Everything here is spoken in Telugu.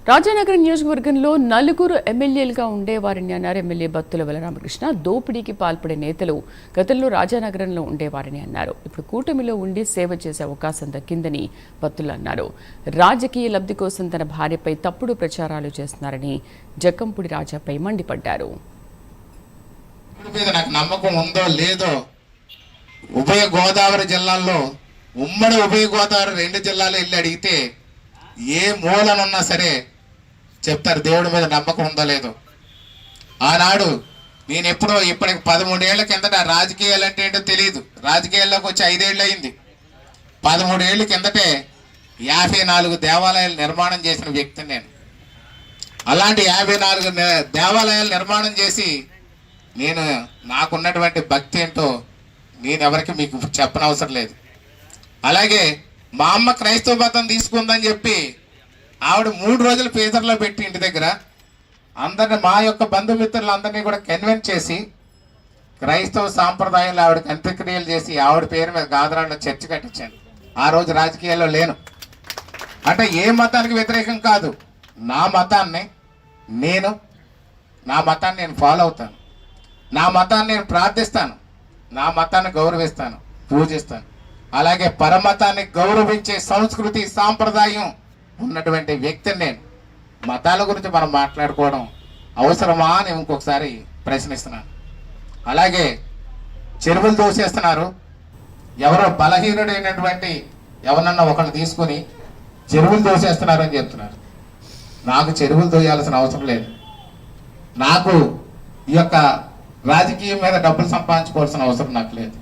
రాజానగరం నియోజకవర్గంలో నలుగురు ఎమ్మెల్యేలుగా ఉండేవారిని అన్నారు ఎమ్మెల్యే బత్తుల బలరామకృష్ణ. దోపిడీకి పాల్పడే నేతలు గతంలో రాజానగరంలో ఉండేవారని అన్నారు. ఇప్పుడు కూటమిలో ఉండి సేవ చేసే అవకాశం దక్కిందని బత్తుల అన్నారు. రాజకీయ లబ్ధి కోసం తన భార్యపై తప్పుడు ప్రచారాలు చేస్తున్నారని జక్కంపూడి రాజాపై మండిపడ్డారు. నాకు నమ్మకం ఉందో లేదో, ఉభయ గోదావరి జిల్లాల్లో ఉమ్మడి ఉభయ గోదావరి 2 జిల్లాలు వెళ్ళి అడిగితే ఏ మూలనున్నా సరే చెప్తారు దేవుడి మీద నమ్మకం ఉందో లేదో. ఆనాడు నేను ఎప్పుడో ఇప్పటికి 13 ఏళ్ల కిందట రాజకీయాలు అంటే ఏంటో తెలియదు. రాజకీయాల్లోకి వచ్చి 5 ఏళ్ళు అయింది. 13 ఏళ్ళ కిందటే 54 దేవాలయాలు నిర్మాణం చేసిన వ్యక్తిని నేను. అలాంటి 54 దేవాలయాలు నిర్మాణం చేసి నేను నాకున్నటువంటి భక్తి ఏంటో నేను ఎవరికి మీకు చెప్పనవసరం లేదు. అలాగే మా అమ్మ క్రైస్తవ మతం తీసుకుందని చెప్పి ఆవిడ 3 రోజులు పేదర్లో పెట్టి ఇంటి దగ్గర అందరిని, మా యొక్క బంధుమిత్రులందరినీ కూడా కన్విన్స్ చేసి క్రైస్తవ సాంప్రదాయంలో ఆవిడకి అంత్యక్రియలు చేసి ఆవిడ పేరు మీద గాదరాల్లో చర్చి కట్టించాను. ఆ రోజు రాజకీయాల్లో లేను. అంటే ఏ మతానికి వ్యతిరేకం కాదు. నా మతాన్ని నేను ఫాలో అవుతాను. నా మతాన్ని నేను ప్రార్థిస్తాను. నా మతాన్ని గౌరవిస్తాను, పూజిస్తాను. అలాగే పరమతాన్ని గౌరవించే సంస్కృతి సాంప్రదాయం ఉన్నటువంటి వ్యక్తిని నేను. మతాల గురించి మనం మాట్లాడుకోవడం అవసరమా అని ఇంకొకసారి ప్రశ్నిస్తున్నాను. అలాగే చెరువులు దోసేస్తున్నారు. ఎవరో బలహీనుడైనటువంటి ఎవరన్నా ఒకరిని తీసుకుని చెరువులు దోసేస్తున్నారు అని చెప్తున్నారు. నాకు చెరువులు దోయాల్సిన అవసరం లేదు. నాకు ఈ యొక్క రాజకీయం మీద డబ్బులు సంపాదించుకోవాల్సిన అవసరం నాకు లేదు.